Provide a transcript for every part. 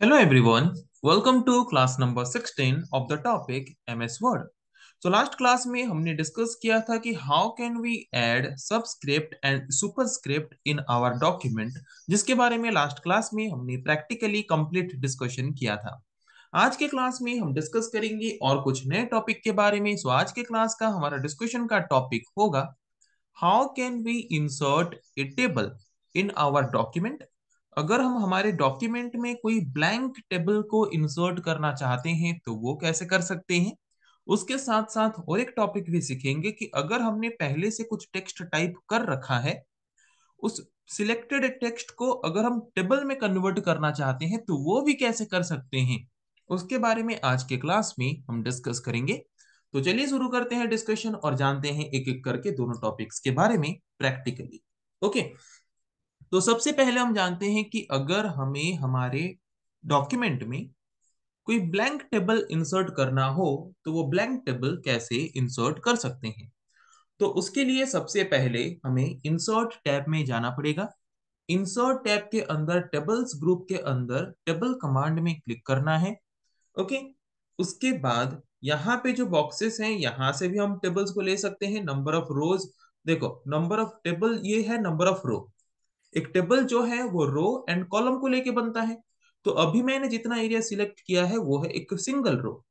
Hello everyone, welcome to class number 16 of the topic MS Word. So last class में हमने discuss किया था कि how can we add subscript and superscript in our document, जिसके बारे में last class में हमने प्रैक्टिकली कंप्लीट डिस्कशन किया था। आज के क्लास में हम डिस्कस करेंगे और कुछ नए टॉपिक के बारे में। सो आज के क्लास का हमारा डिस्कशन का टॉपिक होगा how can we insert a table in our document. अगर हम हमारे डॉक्यूमेंट में कोई ब्लैंक टेबल को इंसर्ट करना चाहते हैं तो वो कैसे कर सकते हैं। उसके साथ साथ और एक टॉपिक भी सीखेंगे कि अगर हमने पहले से कुछ टेक्स्ट टाइप कर रखा है, उस सिलेक्टेड टेक्स्ट को अगर हम टेबल में कन्वर्ट करना चाहते हैं तो वो भी कैसे कर सकते हैं, उसके बारे में आज के क्लास में हम डिस्कस करेंगे। तो चलिए शुरू करते हैं डिस्कशन और जानते हैं एक एक करके दोनों टॉपिक्स के बारे में प्रैक्टिकली। ओके, तो सबसे पहले हम जानते हैं कि अगर हमें हमारे डॉक्यूमेंट में कोई ब्लैंक टेबल इंसर्ट करना हो तो वो ब्लैंक टेबल कैसे इंसर्ट कर सकते हैं। तो उसके लिए सबसे पहले हमें इंसर्ट टैब में जाना पड़ेगा। इंसर्ट टैब के अंदर टेबल्स ग्रुप के अंदर टेबल कमांड में क्लिक करना है। ओके, उसके बाद यहाँ पे जो बॉक्सेस हैं यहाँ से भी हम टेबल्स को ले सकते हैं। नंबर ऑफ रोज, देखो नंबर ऑफ टेबल ये है नंबर ऑफ रो। एक टेबल जो है वो रो एंड कॉलम को लेके बनता है। तो अभी मैंने जितना एरिया सिलेक्ट किया है वो है एक सिंगल रो।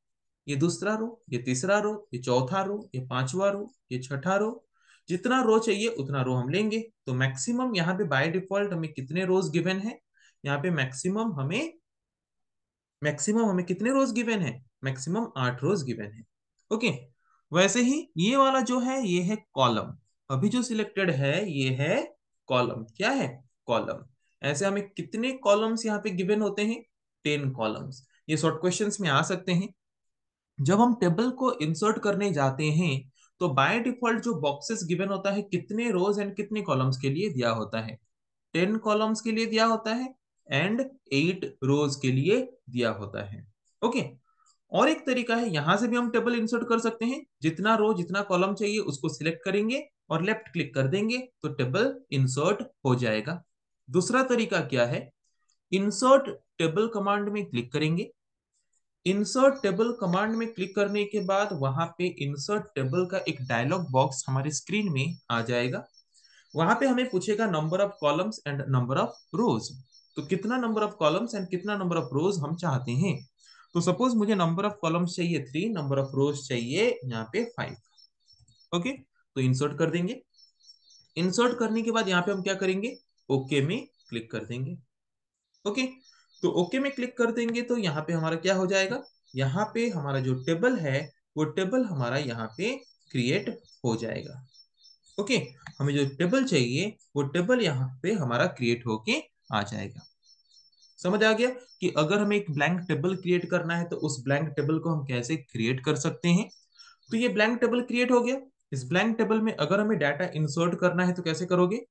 ये दूसरा रो, ये तीसरा रो, ये चौथा रो, ये पांचवा रो, ये छठा रो। जितना रो चाहिए उतना रो हम लेंगे। तो मैक्सिमम यहाँ पे बाय डिफॉल्ट हमें कितने रोज गिवन है, यहाँ पे मैक्सिमम हमें कितने रोज गिवन है, मैक्सिमम 8 रोज गिवन है। ओके, वैसे ही ये वाला जो है ये है कॉलम। अभी जो सिलेक्टेड है ये है कॉलम। क्या है? कॉलम। ऐसे हमें कितने कॉलम्स यहाँ पे गिवन होते हैं? 10 कॉलम्स। ये शॉर्ट क्वेश्चंस में आ सकते हैं। जब हम टेबल को इंसर्ट करने जाते हैं तो बाय डिफॉल्ट जो बॉक्सेस गिवन होता है कितने रोज एंड कितने कॉलम्स के लिए दिया होता है? 10 कॉलम्स के लिए दिया होता है एंड 8 रोज के लिए दिया होता है। ओके, और एक तरीका है, यहां से भी हम टेबल इंसर्ट कर सकते हैं। जितना रो जितना कॉलम चाहिए उसको सिलेक्ट करेंगे और लेफ्ट क्लिक कर देंगे तो टेबल इंसर्ट हो जाएगा। दूसरा तरीका क्या है? इंसर्ट टेबल कमांड में क्लिक करेंगे। इंसर्ट टेबल कमांड में क्लिक करने के बाद वहां पे इंसर्ट टेबल का एक डायलॉग बॉक्स हमारी स्क्रीन में आ जाएगा। वहां पे हमें पूछेगा number of columns and number of रोज। तो कितना नंबर ऑफ कॉलम्स एंड कितना नंबर ऑफ रोज हम चाहते हैं। तो सपोज मुझे नंबर ऑफ कॉलम्स चाहिए 3, नंबर ऑफ रोज चाहिए यहाँ पे 5। ओके, तो इंसर्ट कर देंगे। इंसर्ट करने के बाद यहाँ पे हम क्या करेंगे? ओके में क्लिक कर देंगे। ओके, तो ओके में क्लिक कर देंगे तो यहाँ पे हमारा क्या हो जाएगा? यहाँ पे हमारा जो टेबल है वो टेबल हमारा यहाँ पे क्रिएट हो जाएगा। ओके, हमें जो टेबल चाहिए वो टेबल यहाँ पे हमारा क्रिएट होके आ जाएगा। समझ आ गया कि अगर हमें एक ब्लैंक टेबल क्रिएट करना है तो उस ब्लैंक टेबल को हम कैसे क्रिएट कर सकते हैं। तो ये ब्लैंक टेबल क्रिएट हो गया। इस ब्लैंक टेबल में अगर हमें डाटा इंसर्ट करना है तो कैसे करोगे?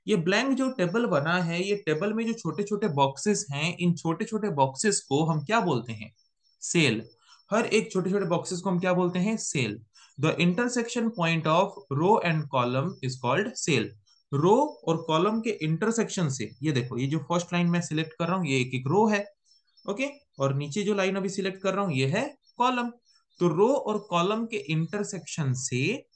ये ब्लैंक जो टेबल बना है, ये टेबल में जो छोटे छोटे बॉक्सेस हैं, इन छोटे छोटे बॉक्सेस को हम क्या बोलते हैं? सेल। हर एक छोटे छोटे बॉक्सेस को हम क्या बोलते हैं? Cell. The intersection point of row and column is called cell. Row और कॉलम के इंटरसेक्शन से, ये देखो ये जो फर्स्ट लाइन में सिलेक्ट कर रहा हूँ ये एक एक रो है। ओके, और नीचे जो लाइन अभी सिलेक्ट कर रहा हूँ ये है कॉलम। तो रो और कॉलम के इंटरसेक्शन से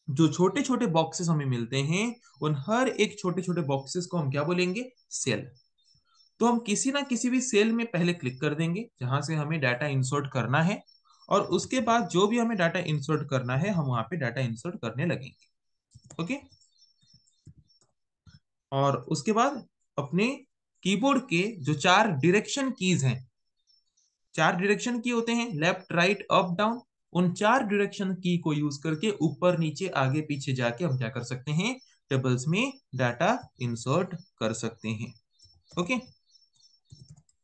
जो छोटे छोटे बॉक्सेस हमें मिलते हैं उन हर एक छोटे छोटे बॉक्सेस को हम क्या बोलेंगे? सेल। तो हम किसी ना किसी भी सेल में पहले क्लिक कर देंगे जहां से हमें डाटा इंसर्ट करना है, और उसके बाद जो भी हमें डाटा इंसर्ट करना है हम वहां पे डाटा इंसर्ट करने लगेंगे। ओके, और उसके बाद अपने कीबोर्ड के जो 4 डायरेक्शन कीज हैं, 4 डायरेक्शन की होते हैं, लेफ्ट राइट अप डाउन, उन 4 डायरेक्शन की को यूज करके ऊपर नीचे आगे पीछे जाके हम क्या कर सकते हैं? टेबल्स में डाटा इंसर्ट कर सकते हैं। ओके,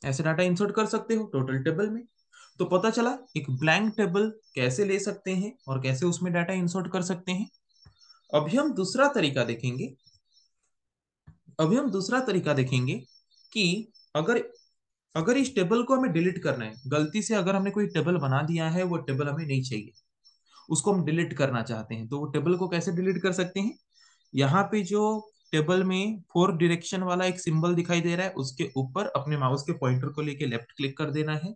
ऐसे डाटा इंसर्ट कर सकते हो टोटल टेबल में। तो पता चला एक ब्लैंक टेबल कैसे ले सकते हैं और कैसे उसमें डाटा इंसर्ट कर सकते हैं। अभी हम दूसरा तरीका देखेंगे। अभी हम दूसरा तरीका देखेंगे कि अगर अगर इस टेबल को हमें डिलीट करना है, गलती से अगर हमने कोई टेबल बना दिया है वो टेबल हमें नहीं चाहिए, उसको हम डिलीट करना चाहते हैं, तो वो टेबल को कैसे डिलीट कर सकते हैं? यहाँ पे जो टेबल में 4 डायरेक्शन वाला एक सिंबल दिखाई दे रहा है, उसके ऊपर अपने माउस के पॉइंटर को लेके लेफ्ट क्लिक कर देना है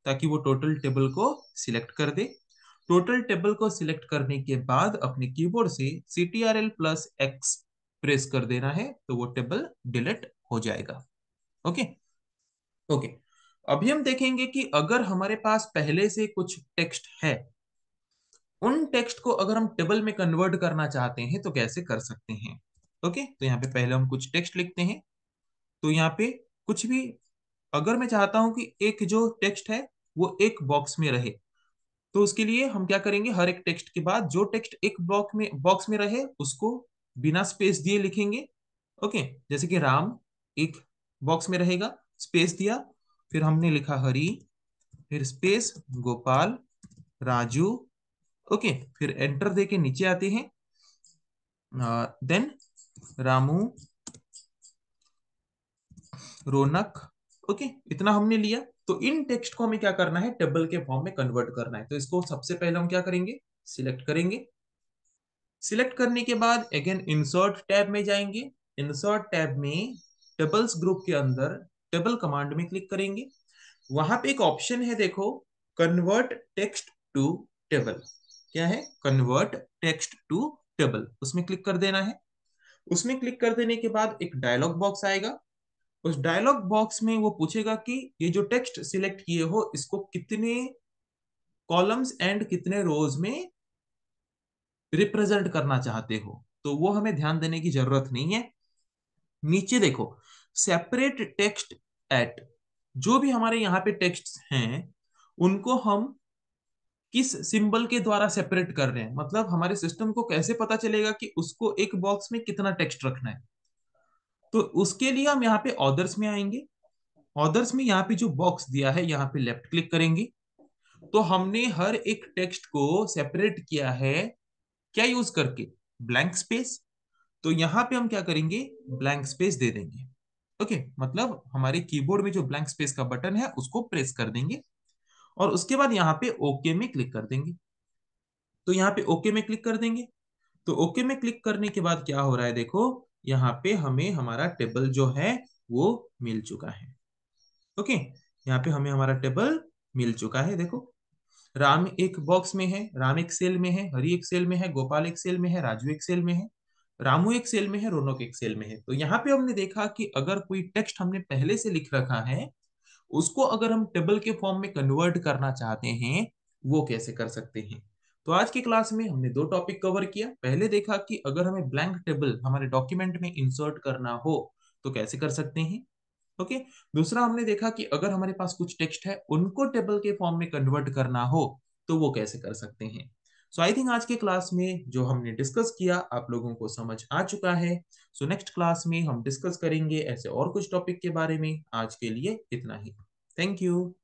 ताकि वो टोटल टेबल को सिलेक्ट कर दे। टोटल टेबल को सिलेक्ट करने के बाद अपने कीबोर्ड से Ctrl+X प्रेस कर देना है तो वो टेबल डिलीट हो जाएगा। Okay okay. अभी हम देखेंगे कि अगर हमारे पास पहले से कुछ टेक्स्ट है, उन टेक्स्ट को अगर हम टेबल में कन्वर्ट करना चाहते हैं तो कैसे कर सकते हैं। ओके, तो यहाँ पे पहले हम कुछ टेक्स्ट लिखते हैं। तो यहाँ पे कुछ भी, अगर मैं चाहता हूं कि एक जो टेक्स्ट है वो एक बॉक्स में रहे, तो उसके लिए हम क्या करेंगे, हर एक टेक्स्ट के बाद जो टेक्स्ट एक बॉक्स में रहे उसको बिना स्पेस दिए लिखेंगे। ओके, जैसे कि राम एक बॉक्स में रहेगा, स्पेस दिया, फिर हमने लिखा हरी, फिर स्पेस गोपाल, राजू। ओके, फिर एंटर देके नीचे आते हैं, देन रामू, रौनक। ओके, इतना हमने लिया। तो इन टेक्स्ट को हमें क्या करना है, टेबल के फॉर्म में कन्वर्ट करना है। तो इसको सबसे पहले हम क्या करेंगे, सिलेक्ट करेंगे। सिलेक्ट करने के बाद अगेन इंसर्ट टैब में जाएंगे। इंसर्ट टैब में टेबल्स ग्रुप के अंदर टेबल कमांड में क्लिक करेंगे। वहां पे एक ऑप्शन है, देखो, कन्वर्ट टेक्स्ट टू टेबल। क्या है, कन्वर्ट टेक्स्ट टू टेबल, उसमें क्लिक कर देना है। उसमें क्लिक कर देने के बाद एक डायलॉग बॉक्स आएगा। उस डायलॉग बॉक्स में वो पूछेगा कि ये जो टेक्स्ट सिलेक्ट किए हो इसको कितने कॉलम्स एंड कितने रोज में रिप्रेजेंट करना चाहते हो। तो वो हमें ध्यान देने की जरूरत नहीं है। नीचे देखो, सेपरेट टेक्स्ट एट, जो भी हमारे यहाँ पे टेक्स्ट हैं उनको हम किस सिंबल के द्वारा सेपरेट कर रहे हैं, मतलब हमारे सिस्टम को कैसे पता चलेगा कि उसको एक बॉक्स में कितना टेक्स्ट रखना है। तो उसके लिए हम यहाँ पे ऑर्डर्स में आएंगे। ऑर्डर्स में यहाँ पे जो बॉक्स दिया है यहाँ पे लेफ्ट क्लिक करेंगे। तो हमने हर एक टेक्स्ट को सेपरेट किया है, क्या यूज करके, ब्लैंक स्पेस। तो यहाँ पे हम क्या करेंगे, ब्लैंक स्पेस दे देंगे। ओके, मतलब हमारे कीबोर्ड में जो ब्लैंक स्पेस का बटन है उसको प्रेस कर देंगे और उसके बाद यहाँ पे ओके में क्लिक कर देंगे। तो यहाँ पे ओके में क्लिक कर देंगे। तो ओके में क्लिक करने के बाद क्या हो रहा है, देखो यहाँ पे हमें हमारा टेबल जो है वो मिल चुका है। ओके, यहाँ पे हमें हमारा टेबल मिल चुका है। देखो, राम एक बॉक्स में है, राम एक सेल में है, हरी एक सेल में है, गोपाल एक सेल में है, राजू एक सेल में है, रामू एक सेल में है, रौनक एक सेल में है। तो यहाँ पे हमने देखा कि अगर कोई टेक्स्ट हमने पहले से लिख रखा है उसको अगर हम टेबल के फॉर्म में कन्वर्ट करना चाहते हैं वो कैसे कर सकते हैं। तो आज की क्लास में हमने दो टॉपिक कवर किया। पहले देखा कि अगर हमें ब्लैंक टेबल हमारे डॉक्यूमेंट में इंसर्ट करना हो तो कैसे कर सकते हैं। ओके, दूसरा हमने देखा कि अगर हमारे पास कुछ टेक्स्ट है उनको टेबल के फॉर्म में कन्वर्ट करना हो तो वो कैसे कर सकते हैं। सो आई थिंक आज के क्लास में जो हमने डिस्कस किया आप लोगों को समझ आ चुका है। सो नेक्स्ट क्लास में हम डिस्कस करेंगे ऐसे और कुछ टॉपिक के बारे में। आज के लिए इतना ही। Thank you.